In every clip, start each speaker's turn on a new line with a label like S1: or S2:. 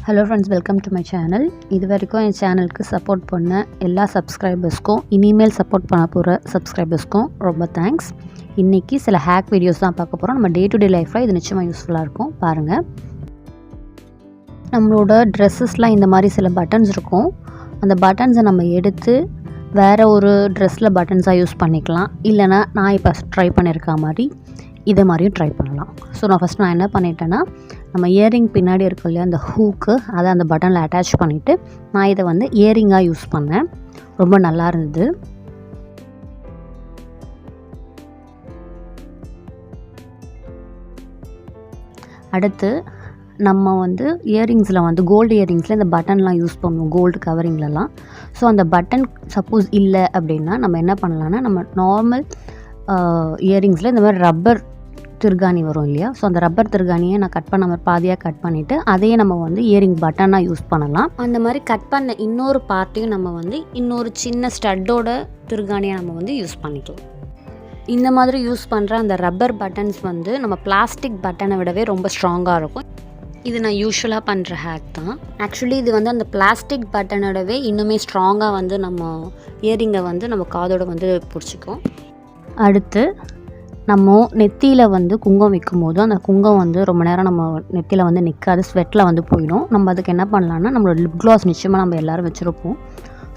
S1: Hello friends, welcome to my channel. இது வரைக்கும் என் சேனலுக்கு சப்போர்ட் பண்ண எல்லா சப்ஸ்கிரைபர்ஸ்க்கும், இனிமேல் சப்போர்ட் பண்ண போகிற சப்ஸ்கிரைபர்ஸ்க்கும் ரொம்ப தேங்க்ஸ். இன்றைக்கி சில ஹேக் வீடியோஸ் தான் பார்க்க போகிறோம். நம்ம டே டு டே லைஃப்பில் இது நிச்சயமாக யூஸ்ஃபுல்லாக இருக்கும். பாருங்கள், நம்மளோட ட்ரெஸ்ஸஸ்லாம் இந்த மாதிரி சில பட்டன்ஸ் இருக்கும். அந்த பட்டன்ஸை நம்ம எடுத்து வேறு ஒரு ட்ரெஸ்ஸில் பட்டன்ஸாக யூஸ் பண்ணிக்கலாம். இல்லைனா நான் இப்போ ட்ரை பண்ணியிருக்க மாதிரி இதை மாதிரியும் ட்ரை பண்ணலாம். ஸோ நான் என்ன பண்ணிட்டேன்னா, நம்ம இயரிங் பின்னாடி இருக்கும் இல்லையா அந்த ஹூக்கு, அதை அந்த பட்டனில் அட்டாச் பண்ணிவிட்டு நான் இதை வந்து இயரிங்காக யூஸ் பண்ணேன். ரொம்ப நல்லா இருந்தது. அடுத்து நம்ம வந்து இயரிங்ஸில் வந்து கோல்டு இயரிங்ஸில் இந்த பட்டன்லாம் யூஸ் பண்ணுவோம், கோல்டு கவரிங்லலாம். ஸோ அந்த பட்டன் சப்போஸ் இல்லை அப்படின்னா நம்ம என்ன பண்ணலான்னா, நம்ம நார்மல் இயரிங்ஸில் இந்த மாதிரி ரப்பர் திருகாணி வரும் இல்லையா, ஸோ அந்த ரப்பர் திருகாணியை நான் கட் பண்ண மாதிரி பாதியாக கட் பண்ணிவிட்டு அதையே நம்ம வந்து இயரிங் பட்டனாக யூஸ் பண்ணலாம். அந்த மாதிரி கட் பண்ண இன்னொரு பார்ட்டையும் நம்ம வந்து இன்னொரு சின்ன ஸ்டட்டோட திருகாணியை நம்ம வந்து யூஸ் பண்ணிக்கலாம். இந்த மாதிரி யூஸ் பண்ணுற அந்த ரப்பர் பட்டன்ஸ் வந்து நம்ம பிளாஸ்டிக் பட்டனை விடவே ரொம்ப ஸ்ட்ராங்காக இருக்கும். இது நான் யூஸ்வலாக பண்ணுற ஹேக் தான். ஆக்சுவலி இது வந்து அந்த பிளாஸ்டிக் பட்டனோடவே இன்னுமே ஸ்ட்ராங்காக வந்து நம்ம இயரிங்கை வந்து நம்ம காதோட வந்து பிடிச்சிக்கும். அடுத்து நம்ம நெத்தியில் வந்து குங்குமம் வைக்கும் போது அந்த குங்குமம் வந்து ரொம்ப நேரம் நம்ம நெத்தியில் வந்து நிற்காது, ஸ்வெட்டில் வந்து போயிடும். நம்ம அதுக்கு என்ன பண்ணலான்னா, நம்மளோட லிப் க்ளாஸ் நிச்சயமாக நம்ம எல்லோரும் வச்சுருப்போம்.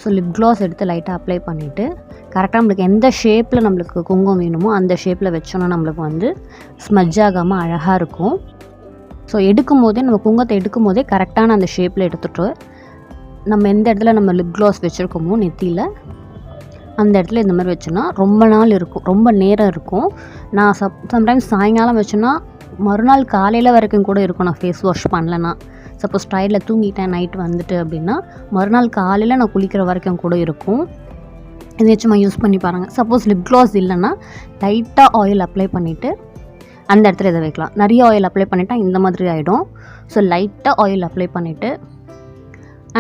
S1: ஸோ லிப் க்ளாஸ் எடுத்து லைட்டாக அப்ளை பண்ணிவிட்டு கரெக்டாக நம்மளுக்கு எந்த ஷேப்பில் நம்மளுக்கு குங்குமம் வேணுமோ அந்த ஷேப்பில் வச்சோன்னா நம்மளுக்கு வந்து ஸ்மஜ் ஆகாமல் அழகாக இருக்கும். ஸோ எடுக்கும் போதே நம்ம குங்குமத்தை எடுக்கும் போதே கரெக்டான அந்த ஷேப்பில் எடுத்துகிட்டு நம்ம எந்த இடத்துல நம்ம லிப் க்ளாஸ் வச்சுருக்கோமோ நெத்தியில் அந்த இடத்துல இந்த மாதிரி வச்சோன்னா ரொம்ப நாள் இருக்கும், ரொம்ப நேரம் இருக்கும். நான் சம்டைம்ஸ் சாயங்காலம் வச்சோன்னா மறுநாள் காலையில் வரைக்கும் கூட இருக்கும். நான் ஃபேஸ் வாஷ் பண்ணலன்னா, சப்போஸ் டயர்டில் தூங்கிட்டேன் நைட் வந்துட்டு அப்படின்னா மறுநாள் காலையில் நான் குளிக்கிற வரைக்கும் கூட இருக்கும். இது நிச்சயமாக யூஸ் பண்ணி பாருங்கள். சப்போஸ் லிப் க்ளாஸ் இல்லைன்னா லைட்டாக ஆயில் அப்ளை பண்ணிவிட்டு அந்த இடத்துல இதை வைக்கலாம். நிறைய ஆயில் அப்ளை பண்ணிட்டா இந்த மாதிரி ஆகிடும். ஸோ லைட்டாக ஆயில் அப்ளை பண்ணிவிட்டு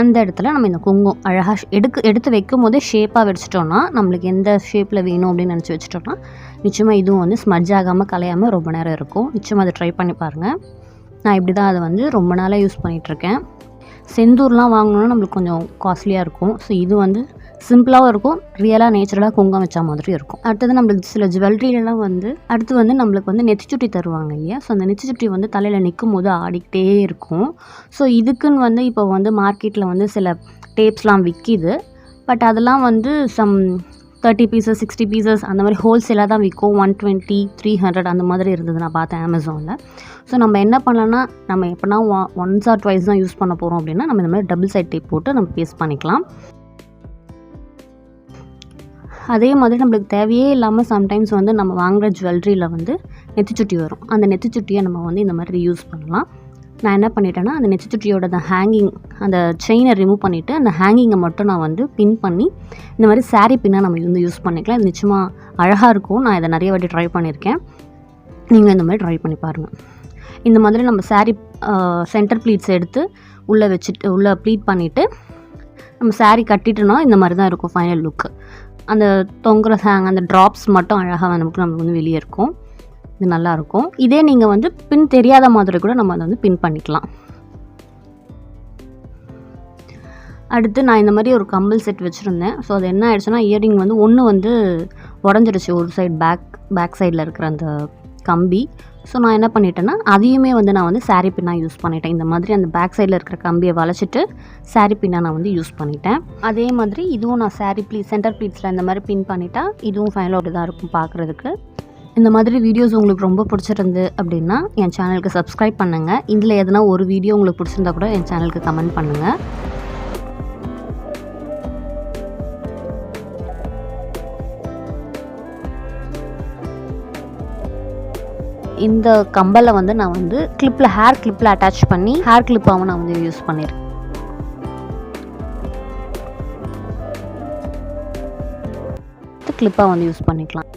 S1: அந்த இடத்துல நம்ம இந்த குங்குமம் அழகாக எடுத்து வைக்கும் போதே ஷேப்பாக வச்சுட்டோன்னா, நம்மளுக்கு எந்த ஷேப்பில் வேணும் அப்படின்னு நினச்சி வச்சுட்டோன்னா நிச்சயமாக இதுவும் வந்து ஸ்மஜ் ஆகாமல் கலையாமல் ரொம்ப நேரம் இருக்கும். நிச்சயமாக அதை ட்ரை பண்ணி பாருங்கள். நான் இப்படி தான் அதை வந்து ரொம்ப நாளாக யூஸ் பண்ணிகிட்ருக்கேன். செந்தூர்லாம் வாங்கணுன்னா நம்மளுக்கு கொஞ்சம் காஸ்ட்லியாக இருக்கும். ஸோ இது வந்து சிம்பிளாகவும் இருக்கும், ரியலாக நேச்சுரலாக குங்குமம் வச்சா மாதிரி இருக்கும். அடுத்தது நம்மளுக்கு சில ஜுவல்லரிலாம் வந்து அடுத்து வந்து நம்மளுக்கு வந்து நெத்திச்சுட்டி தருவாங்க இல்லையா. ஸோ அந்த நெத்திச்சுட்டி வந்து தலையில் நிற்கும் போது ஆடிக்கிட்டே இருக்கும். ஸோ இதுக்குன்னு வந்து இப்போ வந்து மார்க்கெட்டில் வந்து சில டேப்ஸ்லாம் விற்கிது. பட் அதெல்லாம் வந்து 30 பீசஸ் 60 பீசஸ் அந்த மாதிரி ஹோல்சேலாக தான் விற்கும். 120 300 அந்த மாதிரி இருந்தது நான் பார்த்தேன் அமேசானில். ஸோ நம்ம என்ன பண்ணலான்னா, நம்ம எப்போனா ஒன்ஸ் ஆர் ட்வைஸ் தான் யூஸ் பண்ண போகிறோம் அப்படின்னா நம்ம இந்த மாதிரி டபுள் சைட் டேப் போட்டு நம்ம பேஸ்ட் பண்ணிக்கலாம். அதே மாதிரி நம்மளுக்கு தேவையே இல்லாமல் சம்டைம்ஸ் வந்து நம்ம வாங்குகிற ஜுவல்லரியில் வந்து நெத்திச்சுட்டி வரும். அந்த நெத்திச்சுட்டியை நம்ம வந்து இந்த மாதிரி யூஸ் பண்ணலாம். நான் என்ன பண்ணிட்டேன்னா, அந்த நெத்திச்சுட்டியோட அந்த ஹேங்கிங், அந்த செயினை ரிமூவ் பண்ணிவிட்டு அந்த ஹேங்கிங்கை மட்டும் நான் வந்து பின் பண்ணி இந்த மாதிரி சாரீ பின்னாக நம்ம வந்து யூஸ் பண்ணிக்கலாம். இது நிச்சயமாக அழகாக இருக்கும். நான் இதை நிறைய வாட்டி ட்ரை பண்ணியிருக்கேன். நீங்கள் இந்த மாதிரி ட்ரை பண்ணி பாருங்கள். இந்த மாதிரி நம்ம சாரீ சென்டர் ப்ளீட்ஸ் எடுத்து உள்ளே வச்சுட்டு உள்ளே ப்ளீட் பண்ணிவிட்டு நம்ம சாரீ கட்டிட்டோன்னா இந்த மாதிரி தான் இருக்கும் ஃபைனல் லுக்கு. அந்த தொங்குற அந்த ட்ராப்ஸ் மட்டும் அழகாக நமக்கு வந்து வெளியே இருக்கும். இது நல்லாயிருக்கும். இதே நீங்கள் வந்து பின் தெரியாத மாதிரி கூட நம்ம அதை வந்து பின் பண்ணிக்கலாம். அடுத்து நான் இந்த மாதிரி ஒரு கம்பல் செட் வச்சுருந்தேன். ஸோ அது என்ன ஆயிடுச்சுன்னா, இயரிங் வந்து ஒன்று வந்து உடஞ்சிடுச்சு, ஒரு சைடு பேக் சைடில் இருக்கிற அந்த கம்பி. ஸோ நான் என்ன பண்ணிட்டேன்னா, அதையுமே வந்து நான் வந்து சாரீ பின்னாக யூஸ் பண்ணிட்டேன். இந்த மாதிரி அந்த பேக் சைடில் இருக்கிற கம்பியை வளைச்சிட்டு சாரீ பின்னாக நான் வந்து யூஸ் பண்ணிட்டேன். அதே மாதிரி இதுவும் நான் சாரீ சென்டர் ப்ளீட்ஸில் இந்த மாதிரி பின் பண்ணிட்டா இதுவும் ஃபைனலாக அப்படி தான் இருக்கும் பார்க்குறதுக்கு. இந்த மாதிரி வீடியோஸ் உங்களுக்கு ரொம்ப பிடிச்சிருந்து அப்படின்னா என் சேனலுக்கு சப்ஸ்கிரைப் பண்ணுங்கள். இதில் எதனா ஒரு வீடியோ உங்களுக்கு பிடிச்சிருந்தா கூட என் சேனலுக்கு கமெண்ட் பண்ணுங்கள். இந்த கம்பலை வந்து நான் வந்து ஹேர் கிளிப்பில் அட்டாச் பண்ணி ஹேர் கிளிப்பாகவும் நான் வந்து யூஸ் பண்ணியிருக்கேன். கிளிப்பாக வந்து யூஸ் பண்ணிக்கலாம்.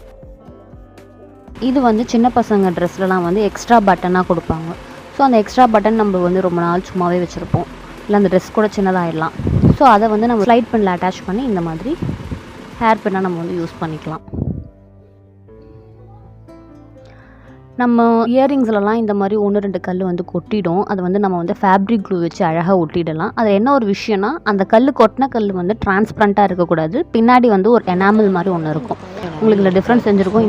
S1: இது வந்து சின்ன பசங்க ட்ரெஸ்லலாம் வந்து எக்ஸ்ட்ரா பட்டனாக கொடுப்பாங்க. ஸோ அந்த எக்ஸ்ட்ரா பட்டன் நம்ம வந்து ரொம்ப நாள் சும்மாவே வச்சுருப்போம், இல்லை அந்த ட்ரெஸ் கூட சின்னதாகிடலாம். ஸோ அதை வந்து நம்ம ஸ்லைட் பின்னில் அட்டாச் பண்ணி இந்த மாதிரி ஹேர் பின்னாக நம்ம வந்து யூஸ் பண்ணிக்கலாம். நம்ம இயரிங்ஸ்லலாம் இந்த மாதிரி 1-2 கல் வந்து கொட்டிடும். அதை வந்து நம்ம வந்து ஃபேப்ரிக் க்ளூ வச்சு அழகாக ஒட்டிடலாம். அது என்ன ஒரு விஷயம்னா, அந்த கல் கொட்டின கல் வந்து டிரான்ஸ்பரண்ட்டாக இருக்கக்கூடாது. பின்னாடி வந்து ஒரு எனாமல் மாதிரி ஒன்று இருக்கும். உங்களுக்கு இந்த டிஃப்ரென்ஸ் செஞ்சுருக்கும்.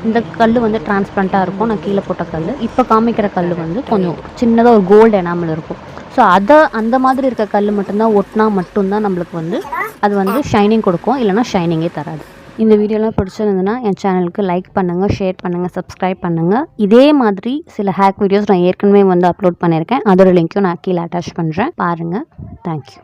S1: இந்த கல் வந்து டிரான்ஸ்பரண்ட்டாக இருக்கும். நான் கீழே போட்ட கல். இப்போ காமிக்கிற கல் வந்து கொஞ்சம் சின்னதாக ஒரு கோல்டு எனாமல் இருக்கும். ஸோ அந்த மாதிரி இருக்க கல் மட்டும்தான் ஒட்டினா மட்டும்தான் நம்மளுக்கு வந்து அது வந்து ஷைனிங் கொடுக்கும். இல்லைனா ஷைனிங்கே தராது. இந்த வீடியோலாம் பிடிச்சிருந்ததுன்னா என் சேனலுக்கு லைக் பண்ணுங்கள், ஷேர் பண்ணுங்கள், சப்ஸ்கிரைப் பண்ணுங்கள். இதே மாதிரி சில ஹேக் வீடியோஸ் நான் ஏற்கனவே வந்து அப்லோட் பண்ணியிருக்கேன். அதோட லிங்க்கும் நான் கீழே அட்டாச் பண்ணுறேன். பாருங்கள். தேங்க்யூ.